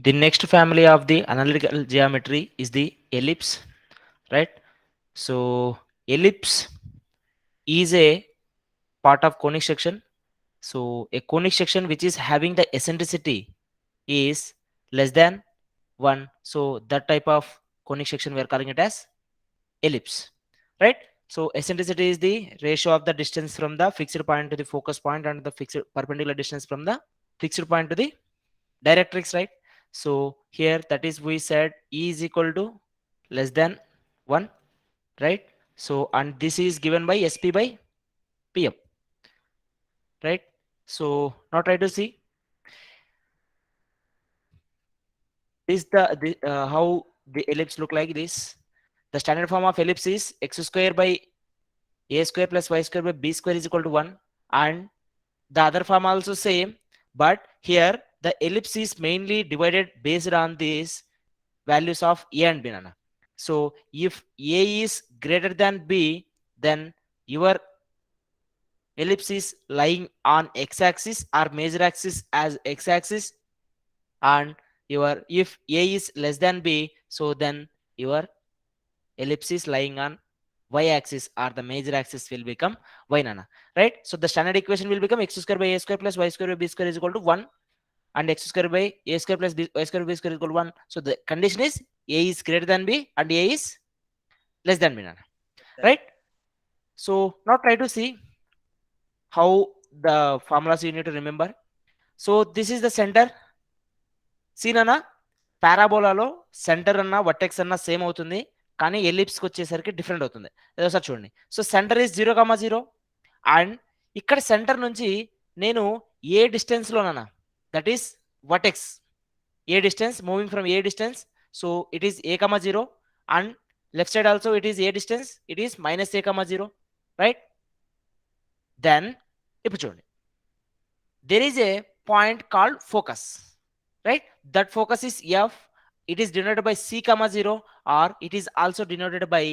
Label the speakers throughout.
Speaker 1: The next family of the analytical geometry is the ellipse, right? So ellipse is a part of conic section. So a conic section which is having the eccentricity is less than 1. So that type of conic section we are calling it as ellipse, right? So eccentricity is the ratio of the distance from the fixed point to the focus point and the fixed perpendicular distance from the fixed point to the directrix, right? So here that is we said E is equal to less than 1, right? So and this is given by SP by PM, right? So now try to see is the how the ellipse look like this. The standard form of ellipse is x square by a square plus y square by b square is equal to 1, and the other form also same, but here the ellipse is mainly divided based on these values of a and b, nana. So if a is greater than b, then your ellipse is lying on x-axis or major axis as x-axis, and your if a is less than b, so then your ellipse is lying on y-axis or the major axis will become y, nana, right? So the standard equation will become x square by a square plus y square by b square is equal to 1, and x square by a square plus y square by b square is equal to 1. So the condition is a is greater than b and a is less than b, nana, right? So now try to see how the formulas you need to remember. So this is the center. See, nana, పారాబోలాలో centre అన్న vertex అన్న same అవుతుంది, కానీ ఎలిప్స్కి వచ్చేసరికి different అవుతుంది. ఒకసారి చూడండి. సో సెంటర్ ఈజ్ 0,0, అండ్ ఇక్కడ సెంటర్ నుంచి నేను ఏ డిస్టెన్స్లోనన్నా, that is vertex A distance moving from A distance, so it is a,0, and left side also it is A distance, it is -a,0, right? Then ఇప్పుడు చూడండి, there is a point called focus, right? That focus is f. It is denoted by c comma 0, or it is also denoted by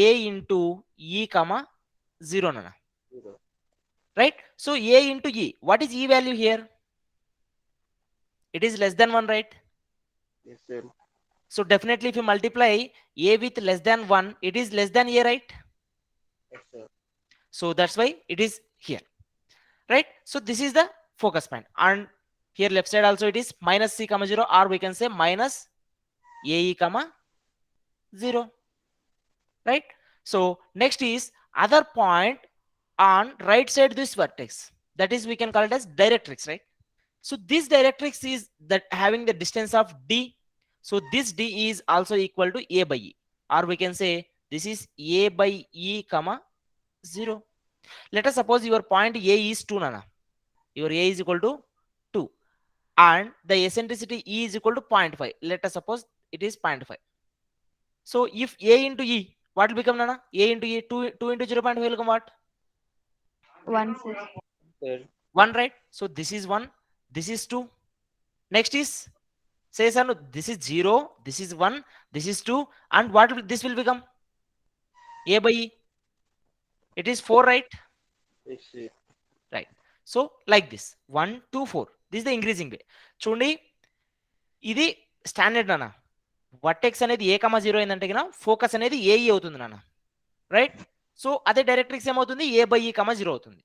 Speaker 1: a into e comma 0, nana, right? So a into e, what is e value here? It is less than 1, right?
Speaker 2: Yes, sir.
Speaker 1: So definitely if you multiply a with less than 1, it is less than a, right?
Speaker 2: Yes, sir.
Speaker 1: So that's why it is here, right? So this is the focus point, and here left side also it is minus c comma 0, or we can say minus ae comma 0, right? So next is other point on right side this vertex, that is we can call it as directrix, right? So this directrix is that having the distance of d, so this d is also equal to a by e, or we can say this is a by e comma 0. Let us suppose your point a is 2, nana, your a is equal to 2, and the eccentricity e is equal to 0.5. Let us suppose it is 0.5. So if a into e, what will become, nana? A into e, 2 into 0.5 will become what?
Speaker 3: 1 6.
Speaker 2: Sir.
Speaker 1: 1, right? So this is 1, this is 2. Next is, say sir, no, this is 0, this is 1, this is 2, and what will this will become? A by e, it is 4, right?
Speaker 2: Yes, sir.
Speaker 1: Right. So like this 1 2 4, this is the increasing way. చూడండి, ఇది standard నాన్న. Vertex అనేది ఏ కమా 0 అయిందంటే కన్నా focus అనేది AE అవుతుంది నాన్న, right? So అదే డైరెక్ట్రిక్స్ ఏమవుతుంది, ఏ బై ఈ కమా 0 అవుతుంది.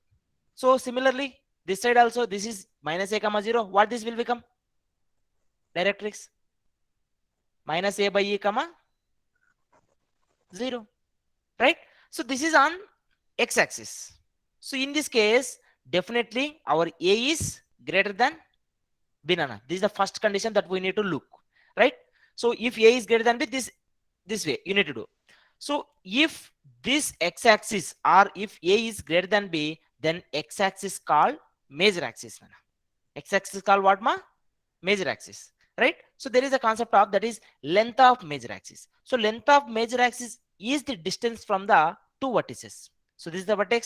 Speaker 1: So similarly this side also this is minus A comma 0, what this will become? Directrix minus A by ఈ కమా 0, right? So this is on x axis. So in this case definitely our a is greater than b, nana. This is the first condition that we need to look, right? So if a is greater than b, this way you need to do. So if this x axis, or if a is greater than b, then x axis called major axis, nana. X axis called what, ma? Major axis, right? So there is a concept of that is length of major axis. So length of major axis is the distance from the two vertices. So this is the vertex,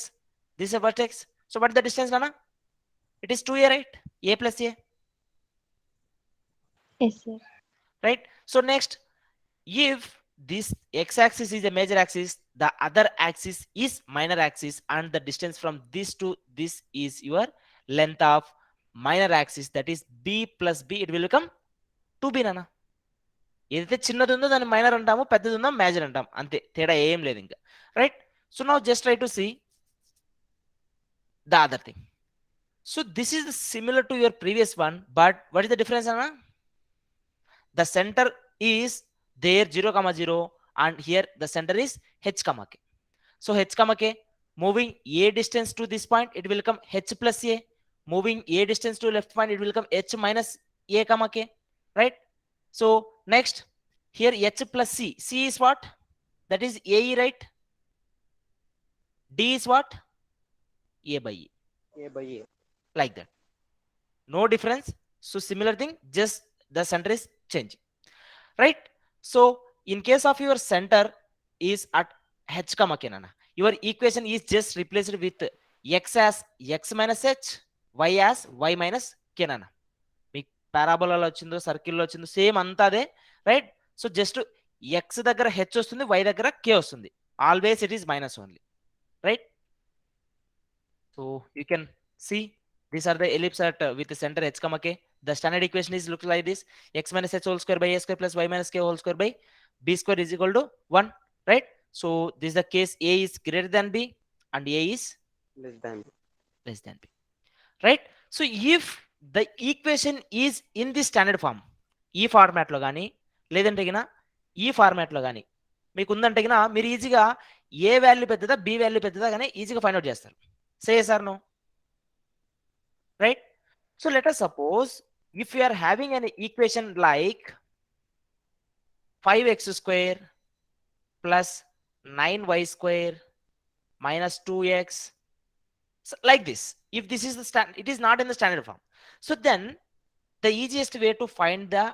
Speaker 1: this is a vertex. So what is the distance, nana? It is 2a, right? A plus a,
Speaker 3: Yes, sir.
Speaker 1: right? So next, if this x-axis is a major axis, the other axis is minor axis, and the distance from this to this is your length of minor axis, that is b plus b, it will become 2b నాన్న. ఏదైతే చిన్నది ఉందో దాన్ని minor అంటాము, పెద్దది ఉందో major అంటాం, అంతే, తేడా ఏం లేదు ఇంకా. Right. So now just try to see the other thing. So this is similar to your previous one, but what is the difference అన్న? The center is there 0 comma 0, and here the center is h comma k. So h comma k, moving a distance to this point, it will become h plus a. Moving a distance to left point, it will become h minus a comma k. Right. So next, here h plus c. C is what? That is a, right? D is what? A by e.
Speaker 2: A by A.
Speaker 1: Like that. No difference. So similar thing, just the center is changing. Right. So in case of your center is at h comma k nana, your equation is just replaced with x as x minus h, y as y minus k nana. మీకు పారాబోలాలో వచ్చిందో సర్కిల్లో వచ్చిందో same అంతా అదే. Right. So just X దగ్గర H వస్తుంది, why దగ్గర కే వస్తుంది. Always it is minus only. Right. So you can see these are the ellipse at with the center h comma k. The standard equation is looks like this: x minus h whole square by a square plus y minus k whole square by b square is equal to 1. Right. So this is the case a is greater than b and a is
Speaker 2: Less than B.
Speaker 1: less than b. Right. So if the equation is in the standard form, ఈ format లో కానీ లేదంటే గిన ఈ format లో కానీ మీకు ఉందంటే గిన మీరు ఈజీగా ఏ వాల్యూ పెద్దదా బి వాల్యూ పెద్దదా కానీ ఈజీగా ఫైండ్ అవుట్ చేస్తారు. Say sir no. Right. So let us suppose if you are having an equation like 5x square plus 9y square minus 2x, so like this. If this is the it is not in the standard form. So then the easiest way to find the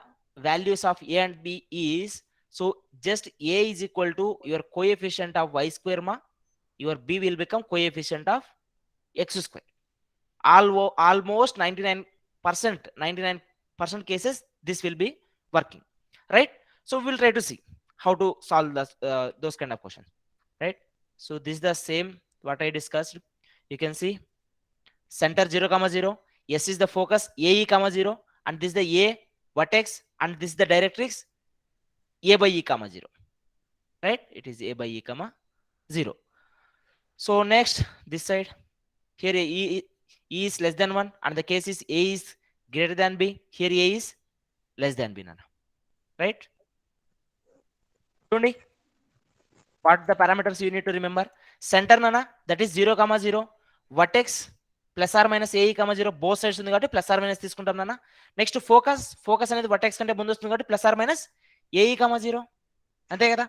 Speaker 1: values of a and b is, so just a is equal to your coefficient of y square ma, your b will become coefficient of x square. Almost 99% cases this will be working. Right. So we will try to see how to solve those kind of questions. Right. So this is the same what I discussed. You can see center 0 comma 0, s is the focus, ae comma 0, and this is the a vertex, and this is the directrix a by e comma 0. Right. It is a by e comma 0. So next, this side, here e is less than 1, and the case is a is greater than b. Here a is less than b nana. Right. What the parameters you need to remember? Center nana, that is 0 comma 0. Vertex plus or minus ae comma 0, both sides ఉంది కాబట్టి plus or minus తీసుకుంటాం నాన్న. Next focus అనేది vertex కంటే ముందు వస్తుంది కాబట్టి plus or minus a e comma 0, అంతే కదా.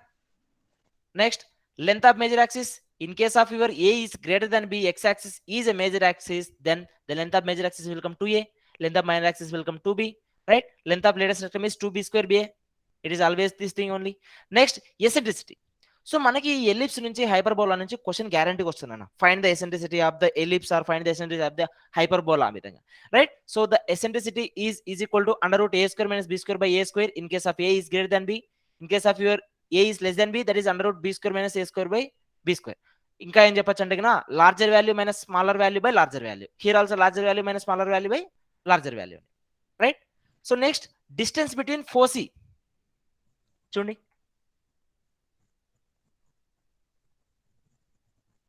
Speaker 1: Next length of major axis. In case of your a is greater than b, x axis is a major axis, then the length of major axis will come 2a, length of minor axis will come 2b. Right. Length of latest rectum is 2b square ba. It is always this thing only. Next, eccentricity. So మనకి ఈ ellipse నుంచి hyperbola నుంచి question గ్యారంటీకి వస్తుందన్న. Find the eccentricity of the ellipse or find the eccentricity of the hyperbola, ఆ విధంగా. Right. So the eccentricity is equal to under root a square minus b square by a square. In case of a is greater than b, in case of your a is less than b, that is under root b square minus A square by B square. ఇంకా ఏం చెప్పొచ్చు అంటే కన్నా larger value minus smaller value by larger value. Here also larger value minus smaller value by larger value. Right. So next, distance between foci. చూడండి.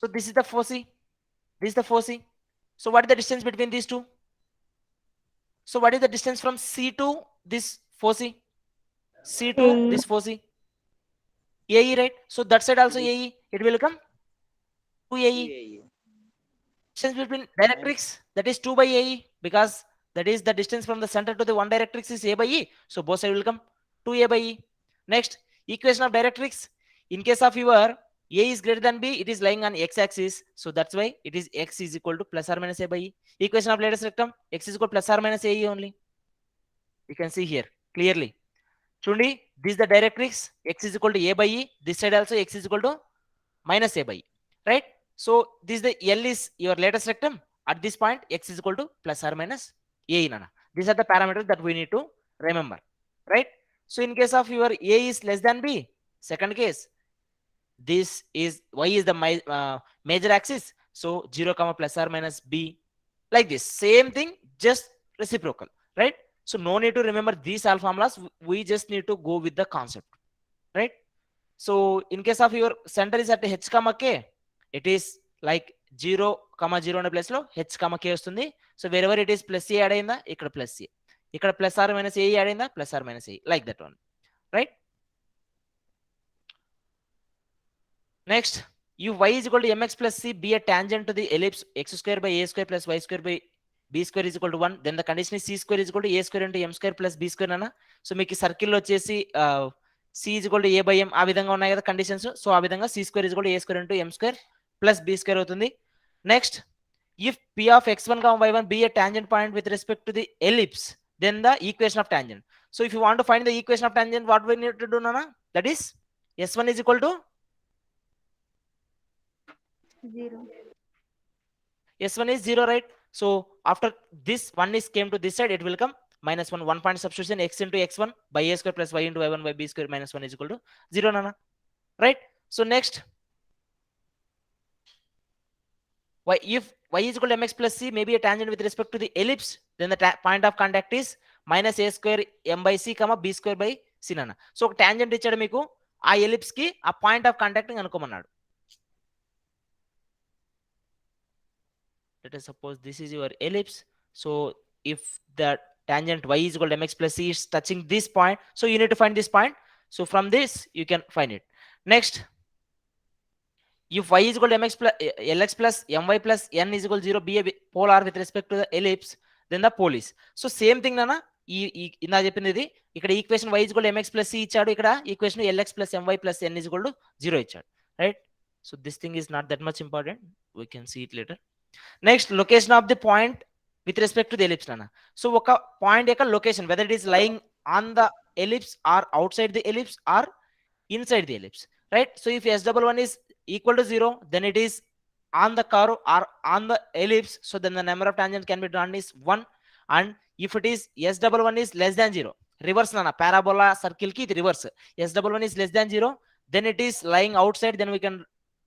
Speaker 1: So this is the foci, this is the foci. So what is the distance between these two? So what is the distance from C to this foci? C to this foci? AE, right? So that side also AE, it will come 2AE. Distance between directrix, that is 2 by AE, because that is the distance from the center to the one directrix is A by E. So both sides will come 2A by E. Next, equation of directrix. In case of your a is greater than b, it is lying on x-axis, so that's why it is x is equal to plus or minus a by e. Equation of latest rectum, x is equal to plus or minus ae only. You can see here clearly. Chundi, this is the directrix, x is equal to a by e. This side also x is equal to minus a by e. Right. So this is the L is your latest rectum. At this point, x is equal to plus or minus a nana. These are the parameters that we need to remember. Right. So in case of your a is less than b, second case, this is y is the major axis, so 0 comma plus or minus b, like this same thing, just reciprocal. Right. So no need to remember these all formulas. We just need to go with the concept, right? So in case of your center is at h comma k, it is like 0 comma 0 అనే place లో h comma k వస్తుంది. So wherever it is plus a add అయిందా, ఇక్కడ plus a, ఇక్కడ plus r minus a add అయిందా, plus r minus a, like that one, right? Next, if y is equal to mx plus c be a tangent to the ellipse x square by a square plus y square by b square is equal to 1, then the condition is c square is equal to a square into m square plus b square అన్న. So మీకు circle వచ్చేసి c is equal to a by m ఆ విధంగా ఉన్నాయి కదా conditions. So ఆ విధంగా c square is equal to a square into m square plus b square అవుతుంది. Next, if p of x1 comma y1 be a tangent point with respect to the ellipse, then the equation of tangent. So if you want to find the equation of tangent, what we need to do, nana? That is s1 is equal to
Speaker 3: 0.
Speaker 1: s1 is 0, right? So after this 1 is came to this side, it will come minus 1. 1 point substitution, x into x1 by a square plus y into y1 by b square minus 1 is equal to 0, nana, right? So next, if y is equal to mx plus c may be a tangent with respect to the ellipse, then the point of contact is minus a square m by c comma b square by c, nana. So ఒక tangent ఇచ్చాడు మీకు, ఆ ellipse కి ఆ point of contact కనుక్కోమన్నాడు. Let us suppose this is your ellipse. So if the tangent y is equal to mx plus c is touching this point, so you need to find this point. So from this you can find it. Next, if y is equal to mx plus lx plus my plus n is equal to 0 be a polar with respect to the ellipse, then the pole is. So same thing nana, ఇందా చెప్పింది ఇక్కడ equation y is equal to mx plus c ఇచ్చాడు, ఇక్కడ equation lx plus my plus n is equal to 0 ఇచ్చాడు, right? So this thing is not that much important, we can see it later. Next, location of the point with respect to the ellipse, nana. So oka point యొక్క location, whether it is lying on the ellipse or outside the ellipse or inside the ellipse, right? So if s11 is equal to 0, then it is on the curve or on the ellipse, so then the number of tangents can be drawn is 1. And if it is s11 is less than 0, reverse nana, parabola circle ki ఇది reverse, s11 is less than 0, then it is lying outside, then we can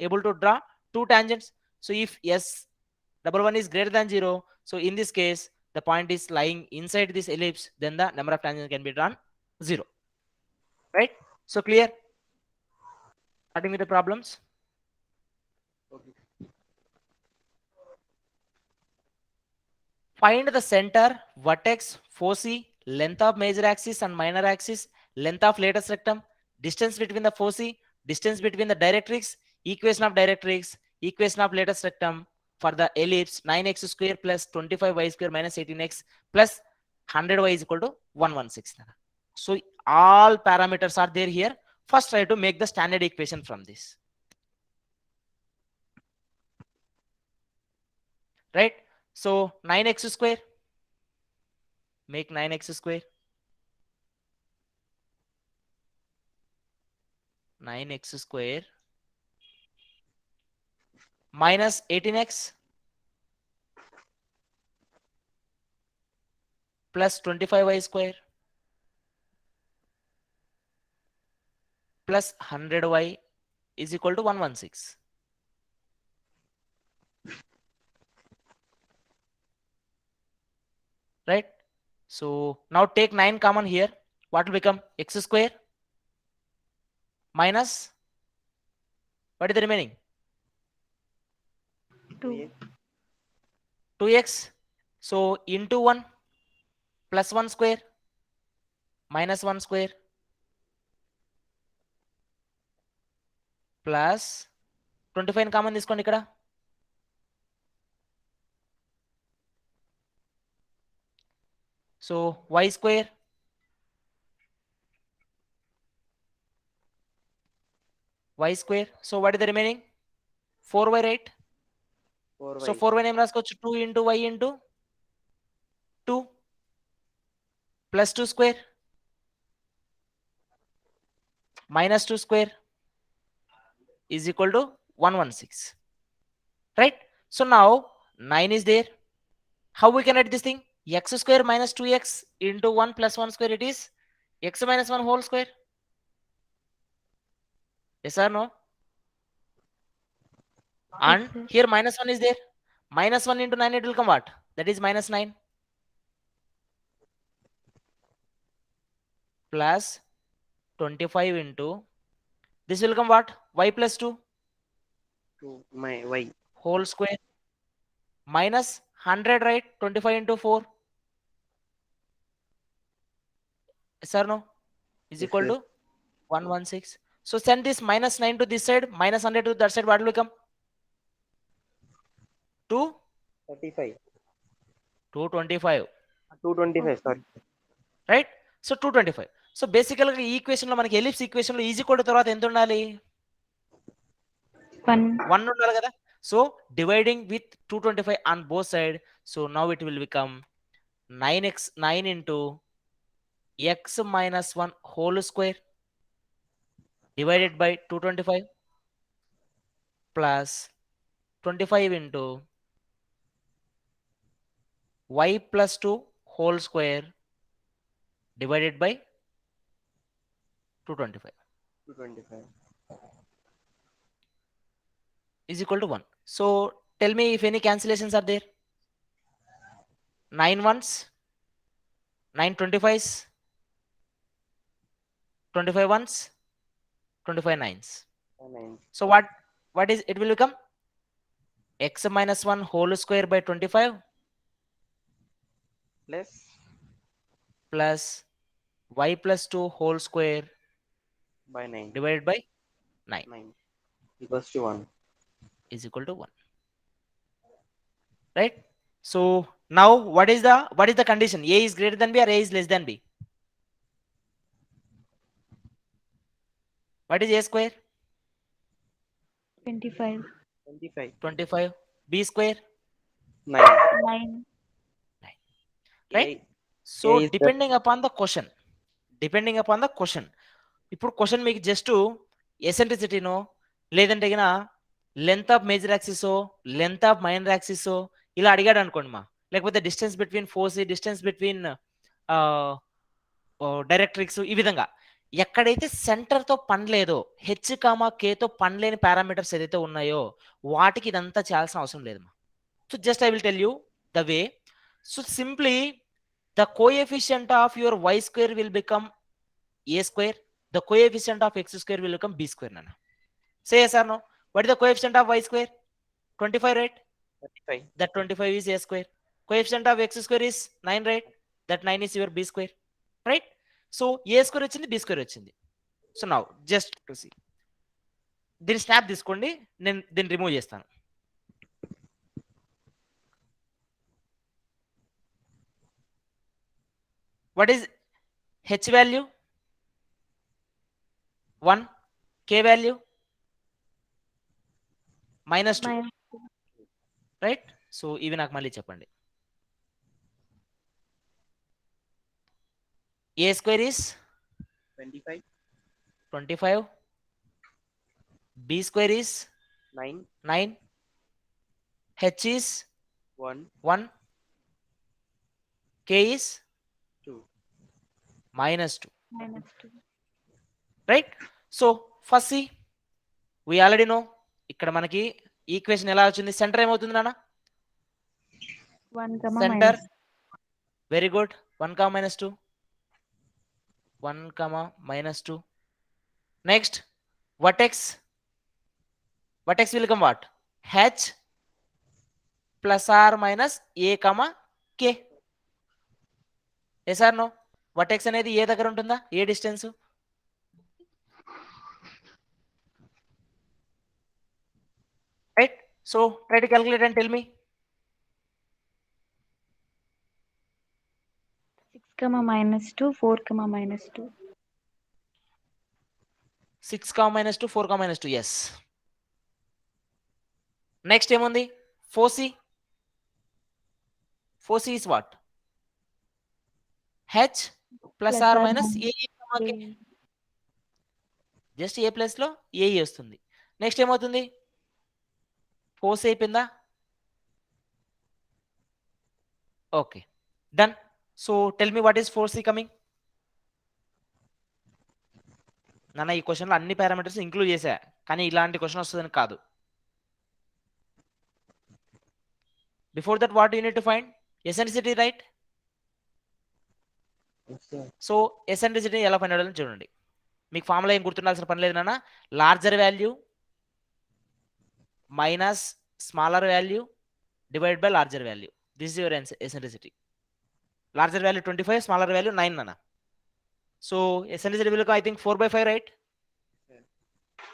Speaker 1: able to draw two tangents. So if s11 is greater than 0, so in this case the point is lying inside this ellipse, then the number of tangents can be drawn 0, right? So clear? Starting with the problems.
Speaker 2: Okay.
Speaker 1: Find the center, vertex, foci, length of major axis and minor axis, length of latest rectum, distance between the foci, distance between the directrix, equation of directrix, equation of latest rectum for the ellipse 9x square plus 25y square minus 18x plus 100y is equal to 116. So all parameters are there here. First try to make the standard equation from this, right? So 9x square, make 9x square, 9x square minus 18x plus 25y square plus 100y is equal to 116. Right? So now take 9 common here. What will become? X square minus, what is the remaining?
Speaker 3: 2.
Speaker 1: 2x. So into 1 plus 1 square minus 1 square plus 25 common తీసుకోండి ఇక్కడ. So y square y square. So what is the remaining? 4y, right?
Speaker 2: 4y.
Speaker 1: So 4y ఏం రాసుకోవచ్చు? 2 into y into 2 plus 2 square minus 2 square is equal to 116, right? So now 9 is there. How we can write this thing? X square minus 2x into 1 plus 1 square, it is x minus 1 whole square. Yes or no? And
Speaker 3: sir.
Speaker 1: here minus 1 is there. Minus 1 into 9, it will come what? That is minus 9. plus 25 into this will come what? Y plus 2
Speaker 2: 2 my y.
Speaker 1: whole square minus 100, right? 25 into 4. Yes or no? Is
Speaker 2: Yes,
Speaker 1: equal
Speaker 2: yes.
Speaker 1: to 116. So send this minus 9 to this side, minus 100 to that side. What will become? 2
Speaker 2: 35.
Speaker 1: 225,
Speaker 2: 225. Sorry.
Speaker 1: right? So 225. So బేసికల్గా ఈ ఈక్వేషన్లో మనకి ellipse ఈక్వేషన్లో easy కూడా తర్వాత ఎంత ఉండాలి?
Speaker 3: 1.
Speaker 1: 1 ఉండాలి కదా. So dividing with 225 on both side. So now it will become 9 into x minus 1 whole square divided by 225 plus 25 into y plus 2 whole square divided by 225
Speaker 2: 225.
Speaker 1: is equal to 1. So tell me if any cancellations are there. 9 ones, 9 25s, 25 ones, 25 nines.
Speaker 2: 9
Speaker 1: So what is it will become? X minus 1 whole square by 25
Speaker 2: plus
Speaker 1: plus y plus 2 whole square
Speaker 2: by 9.
Speaker 1: divided by 9
Speaker 2: 9 equals to 1.
Speaker 1: is equal to 1, right? So now what is the condition? A is greater than b or a is less than b? What is a square?
Speaker 3: 25.
Speaker 2: 25.
Speaker 1: 25. B square?
Speaker 2: 9.
Speaker 3: 9.
Speaker 1: Right?
Speaker 2: A
Speaker 1: So
Speaker 2: is the
Speaker 1: depending upon the question, ఇప్పుడు question మీకు just ఎసెంట్రిసిటీనో లేదంటే గిన length of major యాక్సిసో length of minor యాక్సిసో ఇలా అడిగాడు అనుకోండి మా, లేకపోతే distance between foci, distance between directrix, ఈ విధంగా ఎక్కడైతే సెంటర్ తో పని లేదో, హెచ్ కామా కేతో పని లేని పారామీటర్స్ ఏదైతే ఉన్నాయో వాటికి ఇదంతా చేయాల్సిన అవసరం లేదు మా. So just I will tell you the way. So simply the coefficient of your y square will become a square, the coefficient of x square will become b square. Nana, say yes or no? What is the coefficient of y square? 25, right?
Speaker 2: 35.
Speaker 1: That 25 is a square. Coefficient of x square is 9, right? That 9 is your b square, right? So a square వచ్చింది, b square వచ్చింది. So now just to see, దీని snap తీసుకోండి, నేను దీన్ని remove చేస్తాను. What is h value? 1. K value? -2,
Speaker 3: Minus
Speaker 1: right? So ఇవి నాకు మళ్ళీ చెప్పండి. A square is
Speaker 2: 25.
Speaker 1: 25, b square is
Speaker 2: 9.
Speaker 1: 9, h is
Speaker 2: 1.
Speaker 1: 1, k is
Speaker 2: 2.
Speaker 1: -2,
Speaker 3: -2.
Speaker 1: right? So first see, we already know ఇక్కడ మనకి ఈక్వేషన్ ఎలా వచ్చింది. సెంటర్ ఏమవుతుంది నాన్న?
Speaker 3: 1,
Speaker 1: centre,
Speaker 3: minus.
Speaker 1: Very good. 1, -2, 1, -2. Next vertex will come what? h plus or minus a, k. yes or no? vertex అనేది ఏ దగ్గర ఉంటుందా? A distance? right? So try to calculate and tell me.
Speaker 3: 6, -2, 4, -2.
Speaker 1: 6, -2, 4, -2. yes. Next ఏముంది? 4c. 4c is what? h plus or minus a, k. Just a plus లో ఏ వస్తుంది. Next ఏమవుతుంది? 4c అయిపోయిందా? Okay, done. So tell me what is 4c coming? నాన్న ఈ క్వశ్చన్లో అన్ని parameters include చేశా, కానీ ఇలాంటి క్వశ్చన్ వస్తుందని కాదు. Before that what you need to find? Eccentricity, right?
Speaker 2: Yes, sir.
Speaker 1: So ఎసెంట్రిసిటీని ఎలా ఫైండ్ అవుట్ చూడండి. మీకు ఫార్ములా ఏం గుర్తుండాల్సిన పని లేదు నాన్న. Larger value minus smaller value divide by larger value. This is your eccentricity. Larger value 25, smaller value 9 నాన్న. So eccentricity will become, I think, 4/5, right?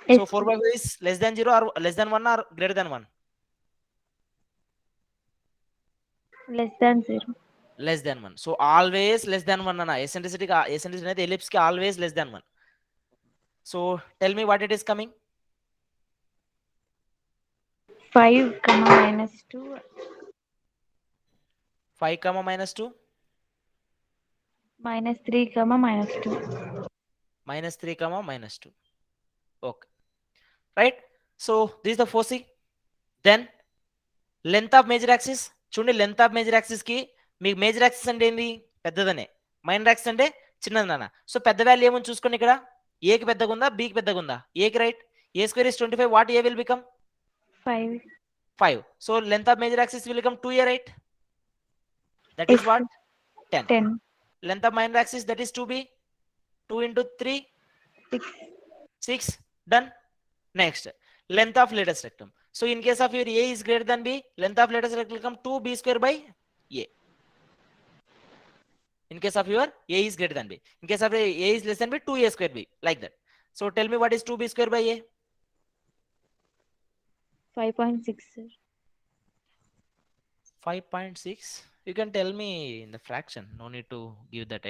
Speaker 3: Yes,
Speaker 1: So 4/5 is less than 0 or less than 1 or greater than 1?
Speaker 3: less than 0.
Speaker 1: Less than 1. So always less than 1 nana. Eccentricity అనేది ellipse కి always less than 1. So tell me what it is coming.
Speaker 3: 5, minus 2.
Speaker 1: 5, minus 2.
Speaker 3: Minus 3, minus 2.
Speaker 1: Minus 3, minus 2. Okay. Right? So this is the foci. Then length of major axis. చూడండి, length of major axis కి మీకు major axis అంటే ఏంది? పెద్దదనే. Minor axis అంటే చిన్నది నాన్న. So పెద్ద value ఏమని చూసుకోండి. ఇక్కడ ఏకి పెద్దగా ఉందా, బికి పెద్దగా ఉందా? ఏకి, right. A square is 25. What a will become?
Speaker 3: 5.
Speaker 1: 5. So length of major axis will become 2a, right? That is
Speaker 3: Yes,
Speaker 1: what? 10.
Speaker 3: 10.
Speaker 1: Length of minor axis, that is 2b. 2 into 3,
Speaker 3: 6.
Speaker 1: 6. Done. Next, length of lattice rectum. So in case of your a is greater than b, length of lattice rectum will become 2b square by a. In case of your a is greater than b. In case of a is less than b, 2a square b. Like that. So tell me what is 2b square by a?
Speaker 3: 5.6, sir.
Speaker 1: 5.6. You can tell me in the fraction. No need to give that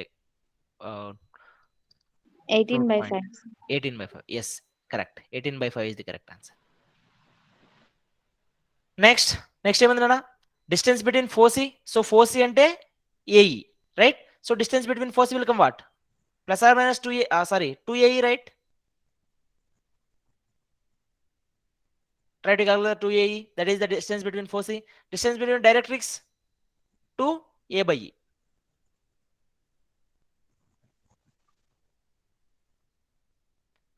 Speaker 3: 18 by 5.
Speaker 1: 18 by 5. Yes, correct. 18 by 5 is the correct answer. Next ఏముంది నాన్న? Distance between foci. So foci అంటే AE, right? So distance between foci will come what? Plus or minus 2A, 2AE, right? Try to calculate 2AE. That is the distance between foci. Distance between directrix to A by E.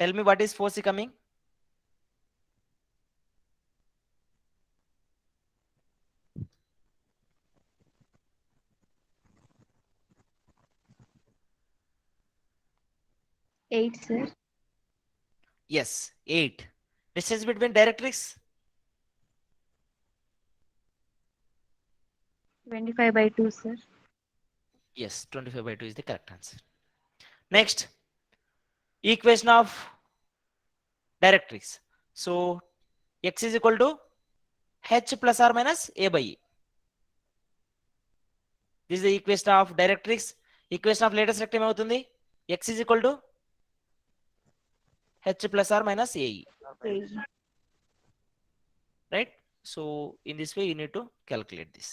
Speaker 1: Tell me what is foci coming?
Speaker 3: Eight, sir.
Speaker 1: Yes, 8. Distance between directrix?
Speaker 3: 25 by 2, sir.
Speaker 1: Yes, 25 by 2 is the correct answer. Next, equation of directrix. So x is equal to h plus or minus a by e. This is the equation of directrix. Equation of lattice rectum అవుతుంది. X is equal to h plus or minus ae. Right? So in this way you need to calculate this.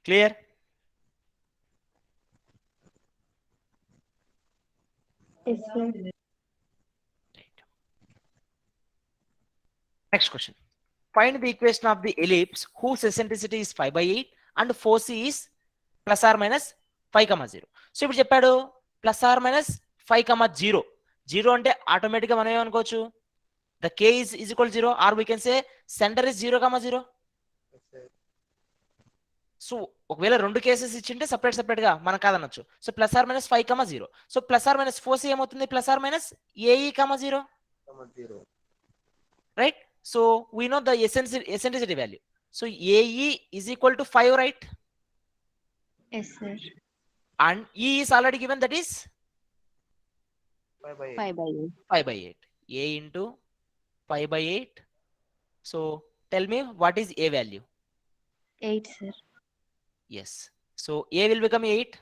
Speaker 1: Clear?
Speaker 3: Yes, sir.
Speaker 1: Right. Next question. Find the equation of the ellipse whose eccentricity is 5 by 8 and foci is plus or minus 5, 0. So ఇప్పుడు చెప్పాడు plus or minus 5, 0. 0 అంటే ఆటోమేటిక్గా మనం ఏమనుకోవచ్చు? The k is equal to 0, or we can say center is 0, 0. So ఒకవేళ రెండు cases ఇచ్చింటే separate గా మనం కాదనొచ్చు. So plus or minus 5, 0. So plus or minus foci ఏమవుతుంది? Plus or minus a e, 0. Right? So we know the eccentricity value. So AE is equal to 5, right?
Speaker 3: Yes, sir.
Speaker 1: And E is already given, that is
Speaker 2: 5 by 8.
Speaker 3: 5 by 8.
Speaker 1: 5 by 8. A into 5 by 8. So tell me what is A value?
Speaker 3: 8, sir.
Speaker 1: Yes. So A will become 8.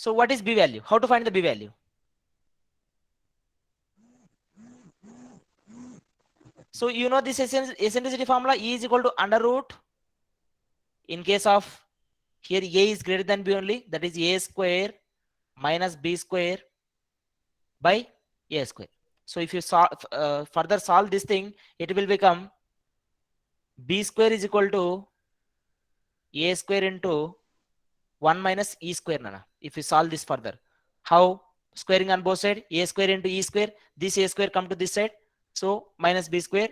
Speaker 1: So what is B value? How to find the B value? So you know this eccentricity formula, E is equal to under root. In case of here A is greater than B only, that is A square minus B square by A square. So if you further solve this thing, it will become B square is equal to A square into 1 minus E square, nana. If you solve this further, how? Squaring on both sides, A square into E square. This A square come to this side, so minus B square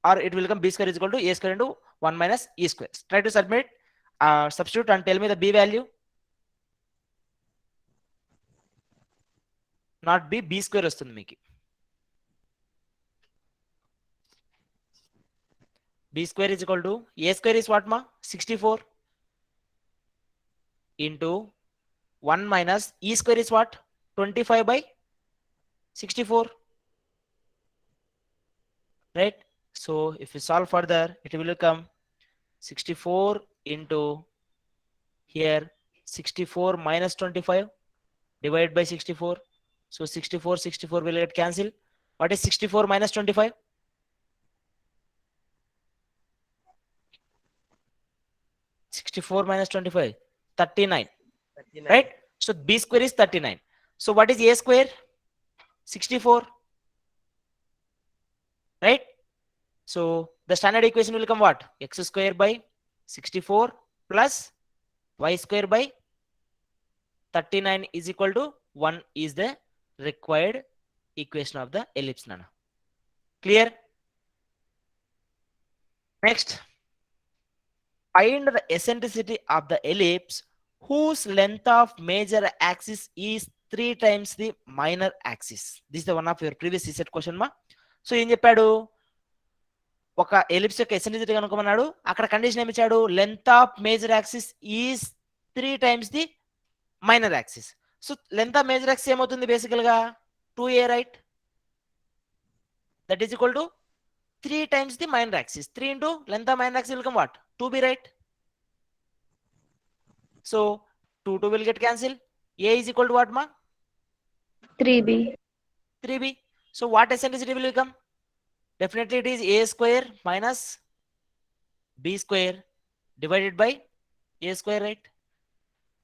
Speaker 1: or it will become b square is equal to a square into 1 minus e square. Try to substitute and tell me the b value. Not b square వస్తుంది మీకు. b square is equal to a square is what ma? 64 into 1 minus e square is what? 25 by 64, right? So if we solve further, it will become 64 into here 64 minus 25 divided by 64. So 64 will get cancelled. What is 64 minus 25? 64 minus 25, 39,
Speaker 2: 39.
Speaker 1: right? So b square is 39. So what is a square? 64, right? So the standard equation will become what? X square by 64 plus y square by 39 is equal to 1 is the required equation of the ellipse. Nana. Clear? Next, find the eccentricity of the ellipse whose length of major axis is 3 times the minor axis. This is the one of your previous ECET question ma. So ఏం చెప్పాడు, ఒక ellipse యొక్క eccentricity కనుక్కోమన్నాడు. అక్కడ condition ఏమి ఇచ్చాడు, length of major axis is 3 times the minor axis. So length of major axis ఏమవుతుంది basically 2a, right? That is equal to 3 times the minor axis. 3 into length of minor axis will come what? 2b, right? So 2 will get cancelled. A is equal to what ma?
Speaker 3: 3b.
Speaker 1: 3b. So what eccentricity will become? Definitely it is a square minus b square divided by a square, right?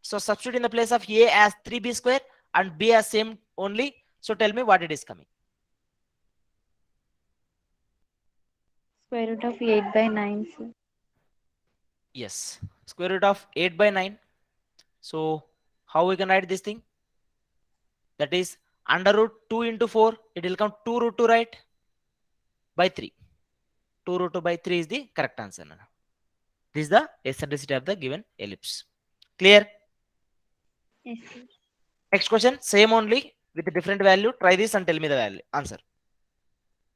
Speaker 1: So substitute in the place of a as 3b square and b as same only. So tell me what it is coming.
Speaker 3: Square root of 8 by 9, sir.
Speaker 1: Yes, square root of 8 by 9. So how we can write this thing? That is under root 2 into 4, it will come 2 root 2, right? By 3. 2 root 2 by 3 is the correct answer. This is the eccentricity of the given ellipse. Clear?
Speaker 3: Yes, sir.
Speaker 1: Next question, same only with a different value. Try this and tell me the value answer.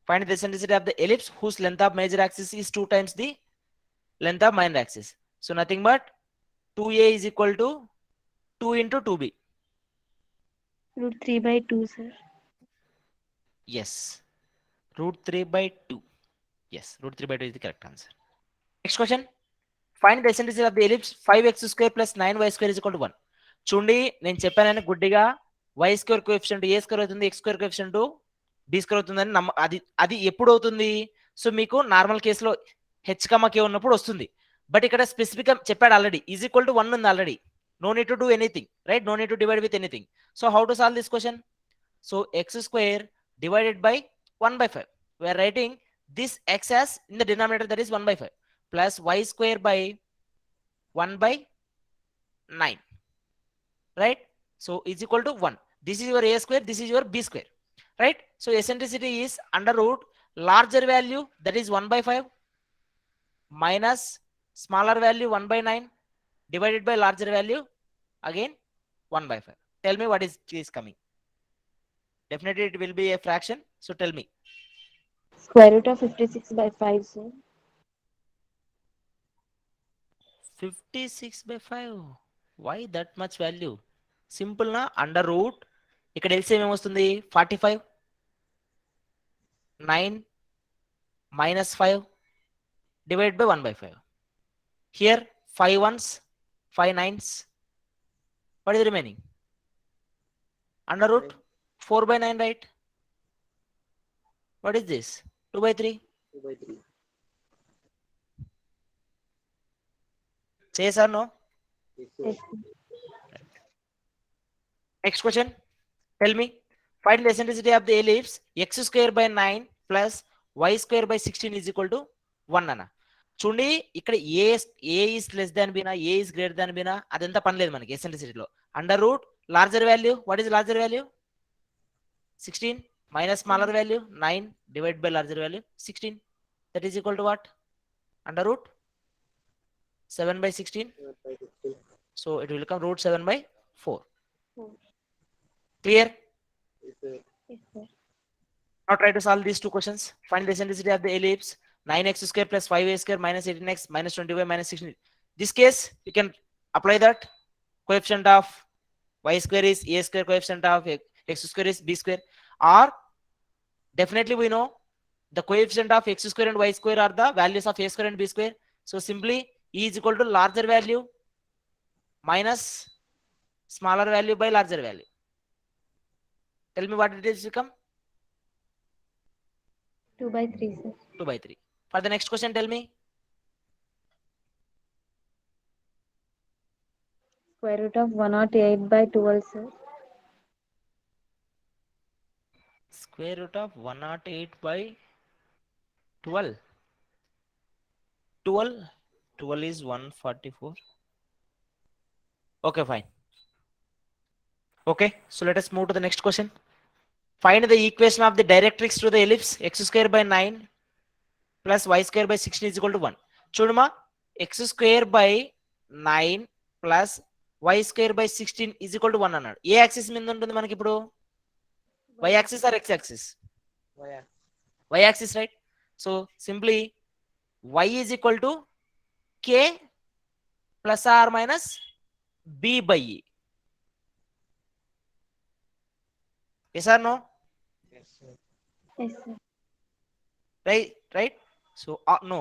Speaker 1: Find the eccentricity of the ellipse whose length of major axis is 2 times the length of minor axis. So nothing but 2a is equal to 2 into 2b.
Speaker 3: Root 3 by 2, sir.
Speaker 1: Yes, root 3 by 2. Yes, root 3 by 2 is the correct answer. Next question, find the eccentricity of the ellipse 5x square plus 9y square is equal to 1. చూడండి, నేను చెప్పానని గుడ్డిగా y square coefficient a square అవుతుంది, x square coefficient b square అవుతుందని అది ఎప్పుడు అవుతుంది? So మీకు నార్మల్ కేసులో h, k ఉన్నప్పుడు వస్తుంది. బట్ ఇక్కడ స్పెసిఫిక్ గా చెప్పాడు ఆల్రెడీ, ఈజ్ ఈక్వల్ టు 1 ఉంది already. No need to do anything, right? No need to divide with anything. So how to solve this question? So x square divided by 1 by 5. We are writing this x as in the denominator, that is 1 by 5, plus y square by 1 by 9, right? So is equal to 1. This is your a square, this is your b square, right? So eccentricity is under root larger value, that is 1 by 5, minus smaller value 1 by 9 divided by larger value again 1 by 5. Tell me what is coming. Definitely it will be a fraction. So tell me.
Speaker 3: Square root of 56 by 5, sir.
Speaker 1: 56 by 5. Why that much value? Simple na, under root. ఇక్కడ LCM ఏమొస్తుంది? 45 9 minus 5 divided by 1 by 5. Here 5 ones, 5 nines. What is the remaining? Under root 4 by 9, right? What is this? 2 by 3.
Speaker 2: 2 by 3.
Speaker 1: Yes or no?
Speaker 2: Yes, sir.
Speaker 3: Yes, sir.
Speaker 1: Next question. Tell me. Find the eccentricity of the ellipse x square by 9 plus y square by 16 is equal to 1 అన్న. చూడండి, ఇక్కడ a is less than b నా, a is greater than b నా, అదంతా పని లేదు మనకి ఎసెంట్రిసిటీలో. Under root larger value, what is larger value? 16 minus smaller value 9 divided by larger value 16. That is equal to what? Under root 7 by 16.
Speaker 2: 7/16.
Speaker 1: So it will become root 7 by 4.
Speaker 3: 4.
Speaker 1: Clear?
Speaker 2: Yes, sir.
Speaker 3: Yes, sir.
Speaker 1: Now try to solve these two questions. Find the eccentricity of the ellipse 9x square plus 5y square minus 18x minus 20y minus 16. This case, you can apply that. Coefficient of y square is a square, coefficient of x square is b square. Or definitely we know the coefficient of x square and y square are the values of a square and b square. So simply e is equal to larger value minus smaller value by larger value. Tell me what it is become?
Speaker 3: 2 by 3, sir.
Speaker 1: 2 by 3. For the next question, tell me.
Speaker 3: Square root of 108 by 12, sir.
Speaker 1: Square root of 108 by 12. 12 is 144. Okay, fine. Okay, so let us move to the next question. Find the equation of the directrix to the ellipse x square by 9 plus y square by 16 is equal to 1. చూడమా x square by 9 plus y square by 16 is equal to 1 అన్నాడు. ఏ axis మీద ఉంటుంది మనకి ఇప్పుడు? y axis or x axis?
Speaker 2: Why ask?
Speaker 1: Y axis, right? So simply y is equal to k plus or minus b by e. Yes or no?
Speaker 2: Yes, sir.
Speaker 3: Yes, sir.
Speaker 1: Right? So no,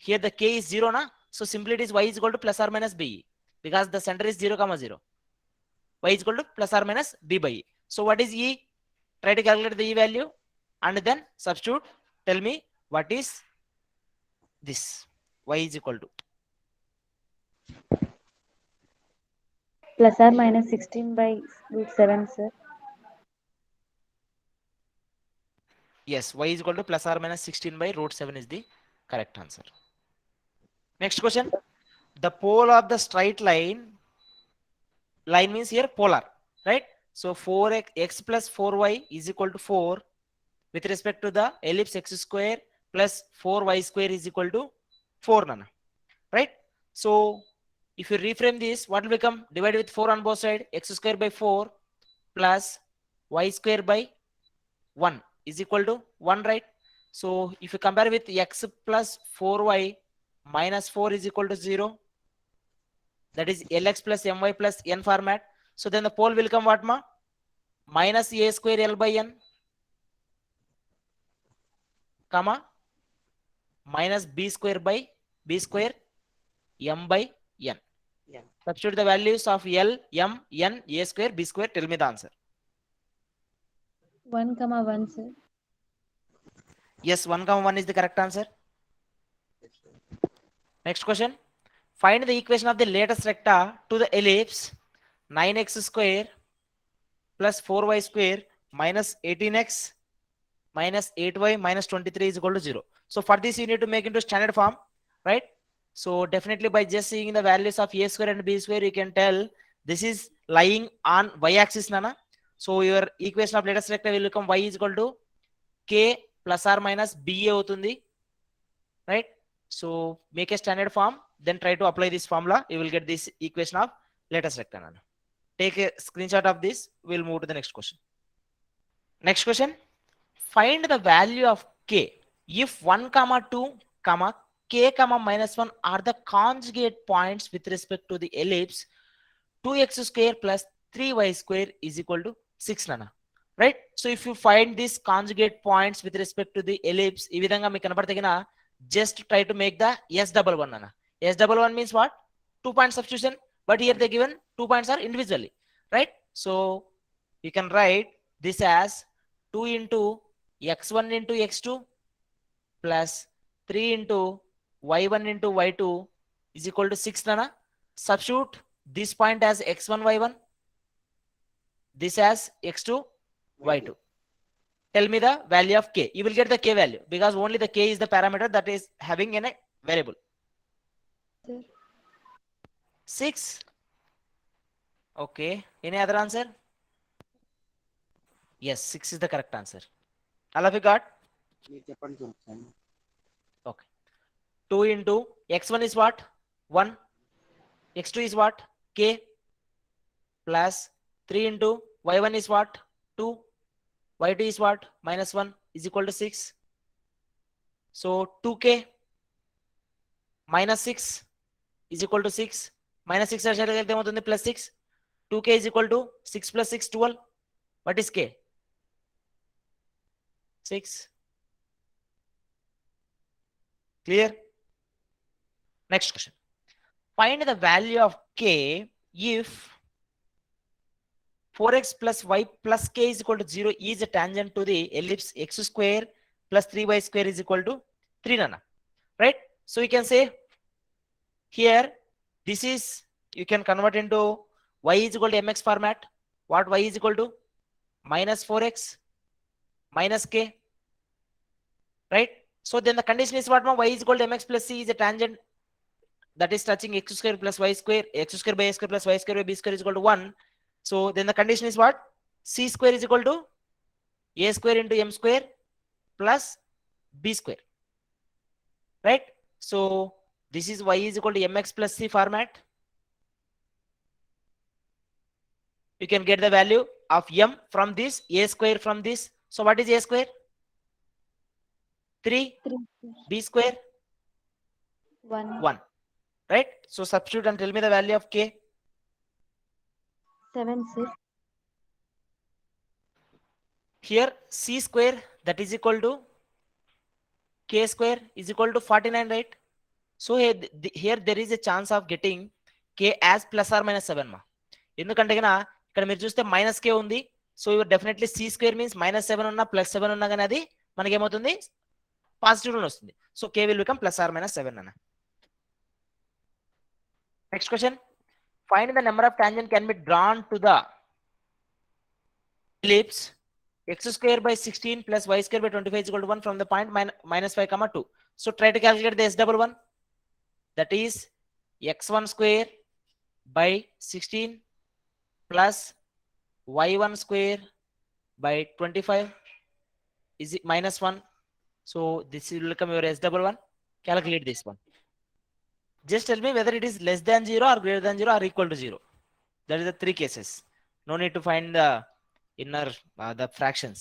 Speaker 1: here the k is 0 na, so simply it is y is equal to plus or minus b, because the center is 0 comma 0. Y is equal to plus or minus b by e. So what is e? Try to calculate the e value and then substitute. Tell me what is this. Y is equal to
Speaker 3: Plus or minus 16 by root 7, sir.
Speaker 1: yes, y is equal to plus or minus 16 by root 7 is the correct answer. Next question. The pole of the straight line means here polar, right? So 4x plus 4y is equal to 4 with respect to the ellipse x square plus 4y square is equal to 4 nana, right? So if you reframe this, what will become? Divided with 4 on both sides, x square by 4 plus y square by 1 is equal to 1, right? So if you compare with x plus 4y minus 4 is equal to 0, that is lx plus my plus n format. So then the pole will come what, ma? Minus a square l by n, comma, minus b square by b square m by n.
Speaker 2: Yeah.
Speaker 1: Substitute the values of l, m, n, a square, b square. Tell me the answer.
Speaker 3: 1, 1, sir.
Speaker 1: Yes, 1, 1 is the correct answer.
Speaker 2: Yes, sir.
Speaker 1: Next question. Find the equation of the latest recta to the ellipse 9x square plus 4y square minus 18x minus 8y minus 23 is equal to 0. So for this you need to make into standard form, right? So definitely by just seeing the values of a square and b square, you can tell this is lying on y axis, nana. So your equation of latest recta will become y is equal to k plus or minus ba avutundi, right? So make a standard form, then try to apply this formula. You will get this equation of latest recta, nana. Take a screenshot of this. We'll move to the next question. Next question. Find the value of k if 1 comma 2 comma k comma minus 1 are the conjugate points with respect to the ellipse 2x square plus 3y square is equal to 6, nana, right? So if you find these conjugate points with respect to the ellipse, ee vidhanga meeku kanaparte gina just try to make the s11, nana. S11 means what? 2 point substitution, but here they given 2 points are individually, right? So you can write this as 2 into x1 into x2 plus 3 into y1 into y2 is equal to 6, nana. Substitute this point as x1 y1, this as x2 y2. Tell me the value of k. You will get the k value because only the k is the parameter that is having in a variable.
Speaker 3: Sir.
Speaker 1: 6. Okay, any other answer? Yes, 6 is the correct answer. All of you got?
Speaker 2: మీరు చెప్పండి చూస్తాను.
Speaker 1: Okay. 2 into x1 is what? 1. x2 is what? K. Plus 3 into y1 is what? 2. y2 is what? Minus 1 is equal to 6. So 2k minus 6 is equal to 6. Minus 6 plus 6. 2k is equal to 6 plus 6, 12. What is k? 6. Clear? Next question. Find the value of k if 4x plus y plus k is equal to 0 is a tangent to the ellipse x square plus 3y square is equal to 3 nana. Right? So you can say here this is, you can convert into y is equal to mx format. What y is equal to? Minus 4x minus k. Right? So then the condition is what? Y is equal to mx plus c is a tangent that is touching x square plus y square, x square by a square plus y square by b square is equal to 1. So then the condition is what? C square is equal to a square into m square plus b square. Right? So this is y is equal to mx plus c format. You can get the value of m from this, a square from this. So what is a square? 3.
Speaker 3: 3,
Speaker 1: B square
Speaker 3: 1,
Speaker 1: 1. Right? So substitute and tell me the value of k.
Speaker 3: 7, 6.
Speaker 1: Here c square that is equal to k square is equal to 49, right? So here there is a chance of getting k as plus or minus 7 ma. ఎందుకంటే కన్నా ఇక్కడ మీరు చూస్తే minus కే ఉంది. So definitely C square means minus 7 ఉన్నా plus 7 ఉన్నా కానీ అది మనకి ఏమవుతుంది? పాజిటివ్ లో వస్తుంది. So k will become plus or minus 7 అన్న. Next question. Find the number of tangent can be drawn to the ellipse x square by 16 plus y square by 25 is equal to 1 from the point minus 5 comma 2. So try to calculate the S11. That is x1 square by 16 plus y1 square by 25 is minus 1. So this will become your S11. Calculate this one. Just tell me whether it is less than 0 or greater than 0 or equal to 0. That is the 3 cases. No need to find the inner the fractions.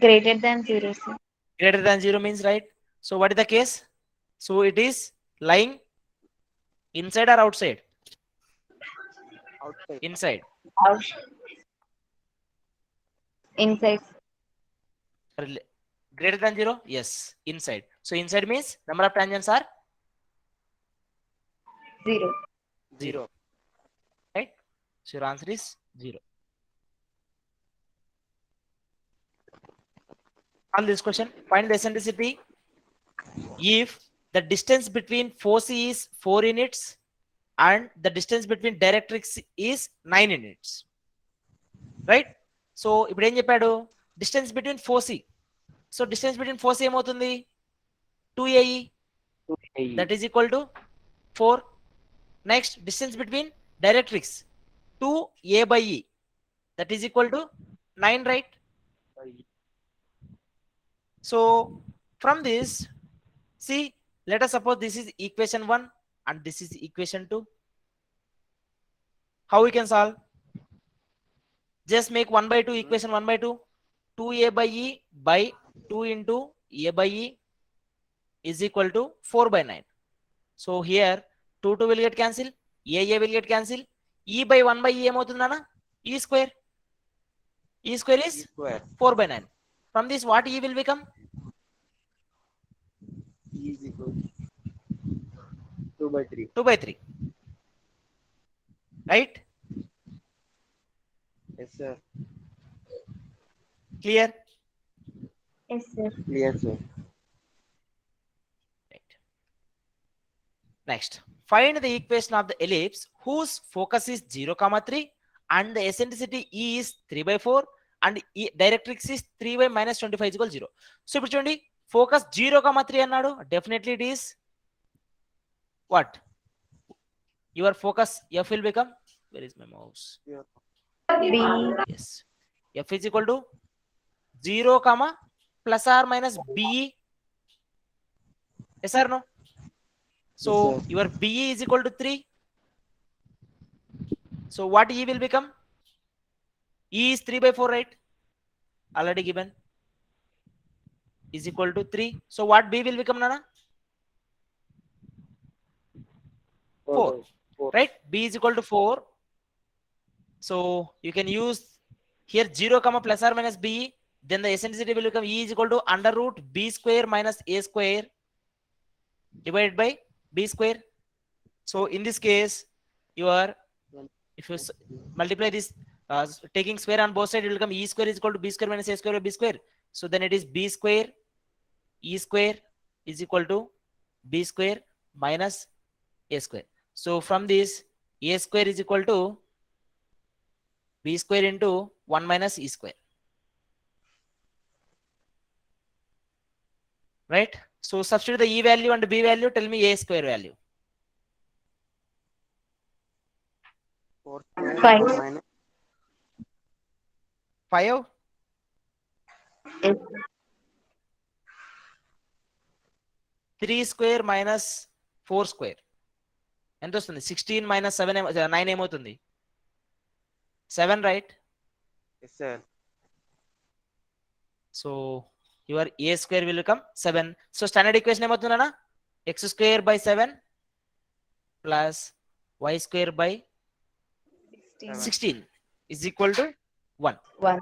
Speaker 3: Greater than 0, sir.
Speaker 1: Greater than 0 means, right? So what is the case? So it is lying inside or outside?
Speaker 2: Outside.
Speaker 1: Inside.
Speaker 3: Out. Inside.
Speaker 1: Greater than 0? Yes, inside. So inside means number of tangents are
Speaker 3: 0.
Speaker 1: 0. Right? So your answer is 0. On this question, find the eccentricity if the distance between foci is 4 units and the distance between directrix is 9 units. Right? So ఇప్పుడు ఏం చెప్పాడు? Distance between foci. So distance between foci ఏమవుతుంది? 2AE. That is equal to 4. Next, distance between directrix 2A by E. That is equal to 9, right? So from this, see, let us suppose this is equation 1 and this is equation 2. How we can solve? Just make 1 by 2 equation 1 by 2. 2A by E by 2 into A by E is equal to 4 by 9. So here 2 will get cancelled, A will get cancelled. E by 1 by E ఏమవుతుందన్న? E square. E square is
Speaker 2: Square.
Speaker 1: 4 by 9. From this, what E will become?
Speaker 2: E is equal to 2 by 3.
Speaker 1: 2 by 3. Right?
Speaker 2: Yes, sir.
Speaker 1: Clear?
Speaker 3: Yes, sir.
Speaker 2: Clear, sir.
Speaker 1: Right. Next, find the equation of the ellipse whose focus is 0, 3 and the eccentricity E is 3 by 4 and directrix is 3 by minus 25 is equal to 0. So ఇప్పుడు చూడండి, focus 0, 3 అన్నాడు. Definitely it is what? Your focus F will become, where is my mouse?
Speaker 3: B.
Speaker 1: Yes, F is equal to 0 comma plus or minus BE. Yes or no? So
Speaker 2: Yes, sir.
Speaker 1: your BE is equal to 3. So what E will become? E is 3 by 4, right? Already given. Is equal to 3. So what B will become, Nana? 4.
Speaker 2: 4.
Speaker 1: Right? B is equal to 4. So you can use here 0 comma plus or minus B. Then the eccentricity will become E is equal to under root B square minus A square divided by B square. So in this case, you are, if you multiply this, taking square on both sides, it will become E square is equal to B square minus A square by B square. So then it is B square E square is equal to B square minus A square. So from this, A square is equal to B square into 1 minus E square. Right? So substitute the E value and B value, tell me A square value.
Speaker 2: 4 square
Speaker 3: 5.
Speaker 2: minus
Speaker 1: 5.
Speaker 3: Yes.
Speaker 1: 3 square minus 4 square. ఎంత వస్తుంది? 16 minus 7 9 ఏమవుతుంది? 7, right?
Speaker 2: yes, sir.
Speaker 1: So your A square will become 7. So standard equation ఏమవుతుందన్నా? X square by 7 plus Y square by 16 is equal to 1.
Speaker 3: 1.